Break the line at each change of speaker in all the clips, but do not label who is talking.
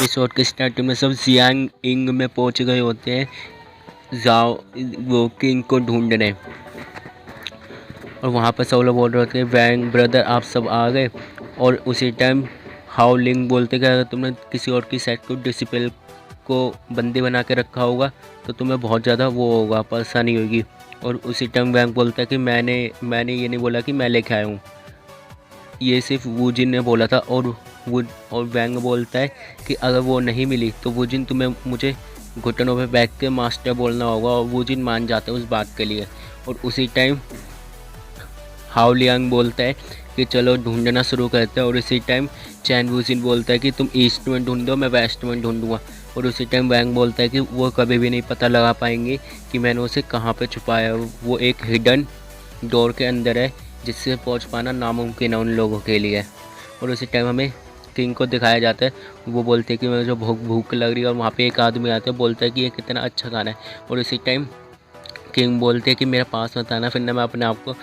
Episode के starting में सब जियांग इंग में पहुंच गए होते हैं जाओ वो किंग को ढूंढने। और वहाँ पर सब लोग बोल रहे होते हैं वैंग ब्रदर आप सब आ गए। और उसी टाइम हाओ लिंग बोलते कि अगर तुमने किसी और की सेट को डिसिपल को बंदी बना के रखा होगा तो तुम्हें बहुत ज़्यादा वो होगा, परेशानी होगी। और उसी टाइम वैंग बोलता है कि मैंने ये नहीं बोला कि मैं लेके आया हूँ, ये सिर्फ वूजिन ने बोला था। और वैंग बोलता है कि अगर वो नहीं मिली तो वूजिन तुम्हें मुझे घुटनों पे बैठ के मास्टर बोलना होगा। और वूजिन मान जाता है उस बात के लिए। और उसी टाइम हाओ लियांग बोलता है कि चलो ढूंढना शुरू करते हैं। और उसी टाइम चैन वूजिन बोलता है कि तुम ईस्ट में ढूंढो, मैं वेस्ट में ढूंढूंगा। और उसी टाइम वैंग बोलता है कि वो कभी भी नहीं पता लगा पाएंगे कि मैंने उसे कहाँ पे छुपाया। वो एक हिडन डोर के अंदर है जिससे पहुंच पाना नामुमकिन है उन लोगों के लिए। और उसी टाइम हमें किंग को दिखाया जाता है। वो बोलते हैं कि मुझे भूख लग रही है। और वहाँ पे एक आदमी आता है, बोलता है कि ये कितना अच्छा खाना है। और उसी टाइम किंग बोलते हैं कि मेरे पास मत आना, फिर ना मैं अपने आप को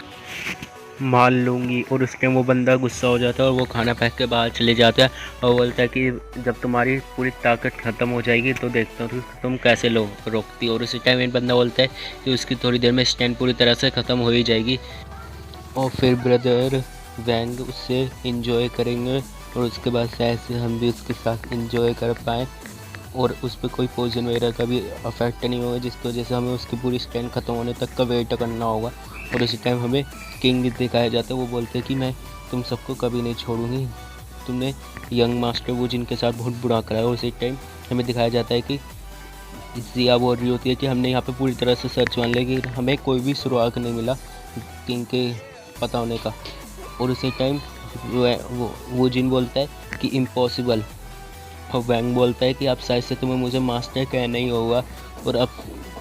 मार लूँगी। और उस टाइम वो बंदा गुस्सा हो जाता है और वो खाना फेंक के बाहर चले जाता है। और बोलता है कि जब तुम्हारी पूरी ताकत ख़त्म हो जाएगी तो देखता हूँ तुम कैसे रोकती। और उसी टाइम एक बंदा बोलता है कि उसकी थोड़ी देर में स्टैंड पूरी तरह से ख़त्म हो ही जाएगी। और फिर ब्रदर वैंग उससे इंजॉय करेंगे। और उसके बाद शायद से हम भी उसके साथ इंजॉय कर पाएँ और उस पर कोई पोजन वगैरह का भी अफेक्ट नहीं होगा, जिसकी वजह से हमें उसकी पूरी स्टैंड ख़त्म होने तक का वेट करना होगा। और इसी टाइम हमें किंग दिखाया जाता है। वो बोलते हैं कि मैं तुम सबको कभी नहीं छोड़ूंगी, तुमने यंग मास्टर वो जिनके साथ बहुत बुरा करा है। और उसी टाइम हमें दिखाया जाता है कि जिया बोल रही होती है कि हमने यहाँ पे पूरी तरह से सर्च मान लिया कि हमें कोई भी सुराग नहीं मिला किंग के पता होने का। और उसी टाइम वो जिन बोलता है कि इम्पॉसिबल। और वैंग बोलता है कि अब शायद से तुम्हें मुझे मास्टर कहना ही होगा और अब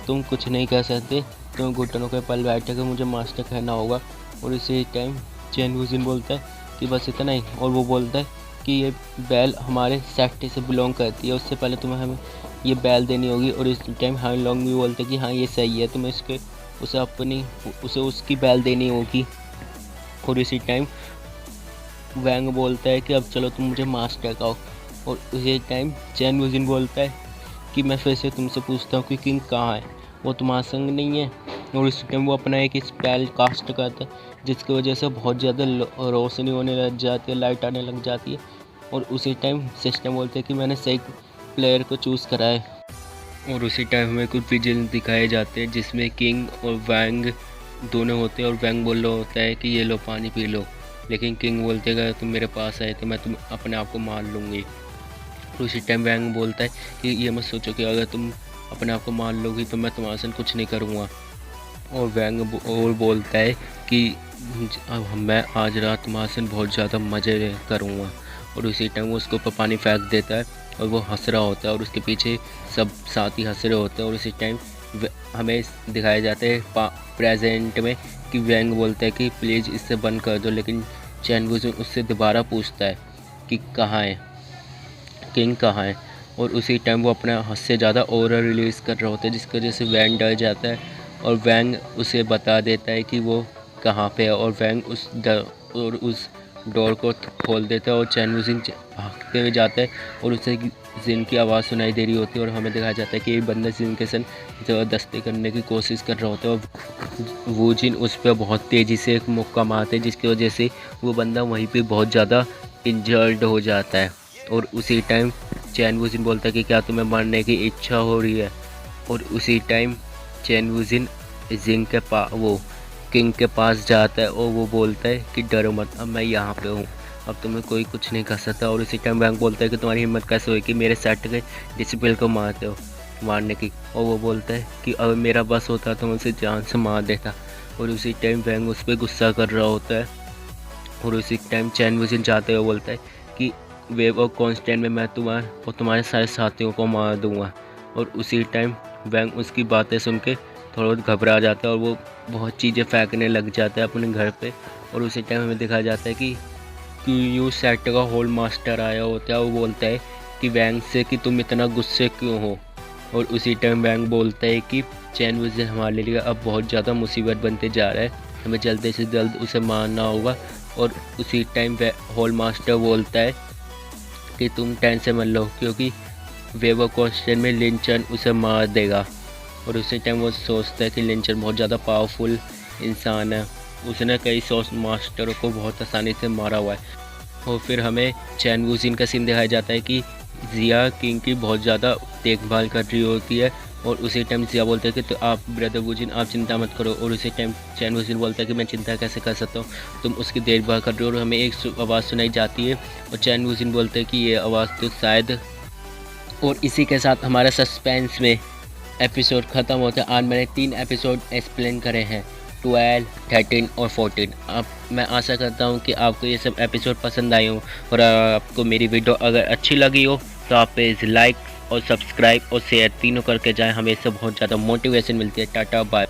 तुम कुछ नहीं कह सकते, तुम्हें घुटनों के पल बैठे के मुझे मास्टर कहना होगा। और इसी टाइम चैन वूजिन बोलता है कि बस इतना ही। और वो बोलता है कि ये बैल हमारे सेक्टर से बिलोंग करती है, उससे पहले तुम्हें हमें ये बैल देनी होगी। और इस टाइम हाई लॉन्ग भी बोलते हैं कि हाँ ये सही है, तुम्हें उसे उसकी बैल देनी होगी। और इसी टाइम वैंग बोलता है कि अब चलो तुम मुझे मास्टर कहो। और उसी टाइम चैन वूजिन बोलता है कि मैं फिर से तुमसे पूछता हूँ कि किंग कहाँ है, वो तुम्हारे संग नहीं है। और इस टाइम वो अपना एक स्पेल कास्ट करता है जिसकी वजह से बहुत ज़्यादा रोशनी होने लग जाती है, लाइट आने लग जाती है। और उसी टाइम सिस्टम बोलते हैं कि मैंने सही प्लेयर को चूज़ करा है। और उसी टाइम हमें कुछ विजन दिखाए जाते हैं जिसमें किंग और वैंग दोनों होते हैं। और वैंग बोल रहा होता है कि ये लो पानी पी लो, लेकिन किंग बोलते हैं अगर तुम मेरे पास आए तो मैं तुम अपने आप को मार लूँगी। तो उसी टाइम वैंग बोलता है कि ये मत सोचो कि अगर तुम अपने आप को मार लोगी तो मैं तुम्हारे साथ कुछ नहीं करूँगा। और वैंग और बोलता है कि अब मैं आज रात तुम्हारे साथ बहुत ज़्यादा मज़े करूँगा। और उसी टाइम वो उसके ऊपर पानी फेंक देता है और वो हंस रहा होता है और उसके पीछे सब साथी हंस रहे होते हैं। और उसी टाइम हमें दिखाया जाता है प्रेजेंट में कि वैंग बोलता है कि प्लीज़ इससे बंद कर दो। लेकिन चैन वूजिन उससे दोबारा पूछता है कि कहाँ है किंग कहाँ है। और उसी टाइम वो अपना हद से ज़्यादा ऑरा रिलीज़ कर रहा होता है जिसकी वजह से वैंग डर जाता है। और वैंग उसे बता देता है कि वो कहाँ पे है। और वैंग उस डोर को खोल देता है और चैन वूजिन भागते हुए जाता है और उसे जिन की आवाज़ सुनाई दे रही होती है। और हमें दिखाया जाता है कि ये बंदा जिन के साथ ज़बरदस्ती करने की कोशिश कर रहा होता है। और वूजिन उस पर बहुत तेज़ी से एक मुक्का मारते हैं जिसकी वजह से वो बंदा वहीं पर बहुत ज़्यादा इंजर्ड हो जाता है। और उसी टाइम चैन वूजिन बोलता है कि क्या तुम्हें मरने की इच्छा हो रही है। और उसी टाइम चैन वूजिन किंग के पास जाता है और वो बोलता है कि डरो मत, अब मैं यहाँ पे हूँ, अब तुम्हें कोई कुछ नहीं कर सकता। और उसी टाइम वैंग बोलता है कि तुम्हारी हिम्मत कैसे हुई कि मेरे सेट के डिसिपल को मारने की। और वो बोलता है कि अगर मेरा बस होता तो मैं उसे जान से मार देता। और उसी टाइम वैंग उस पर गुस्सा कर रहा होता है। और उसी टाइम चैन वूजिन जाते हुए बोलता है कि वेव और कॉन्स्टेंट में मैं तुम्हारे सारे साथियों को मार दूंगा। और उसी टाइम वैंग उसकी बातें सुन के थोड़ा बहुत घबरा जाता है और वो बहुत चीज़ें फेंकने लग जाता है अपने घर पे। और उसी टाइम हमें दिखाया जाता है कि यू सेट का होल मास्टर आया होता है। वो बोलता है कि वैंग से कि तुम इतना गुस्से क्यों हो। और उसी टाइम वैंग बोलता है कि चैन वूजिन हमारे लिए अब बहुत ज़्यादा मुसीबत बनते जा रहा है, हमें जल्द से जल्द उसे मारना होगा। और उसी टाइम होल मास्टर बोलता है कि तुम टेंशन मत लो क्योंकि वेवर क्वेश्चन में लिंचन उसे मार देगा। और उसी टाइम वो सोचता है कि लिंचन बहुत ज़्यादा पावरफुल इंसान है, उसने कई सौ मास्टरों को बहुत आसानी से मारा हुआ है। और फिर हमें चैन वूजिन का सीन दिखाया जाता है कि जिया किंग की बहुत ज़्यादा देखभाल कर रही होती है। और उसी टाइम जिया बोलते हैं कि तो आप ब्रदर वूजिन आप चिंता मत करो। और उसी टाइम चैन वूजिन बोलता है कि मैं चिंता कैसे कर सकता हूँ, तुम उसकी देखभाल कर रहे हो। और हमें एक आवाज़ सुनाई जाती है और चैन वूजिन बोलते हैं कि ये आवाज़ तो शायद। और इसी के साथ हमारा सस्पेंस में एपिसोड ख़त्म होता है। आज मैंने 3 एपिसोड एक्सप्लेन करे हैं, 12, 13 और 14। अब मैं आशा करता हूँ कि आपको ये सब एपिसोड पसंद आए हों। और आपको मेरी वीडियो अगर अच्छी लगी हो तो आप प्लीज़ लाइक और सब्सक्राइब और शेयर तीनों करके जाएं, हमें इससे बहुत ज़्यादा मोटिवेशन मिलती है। Ta-ta bye.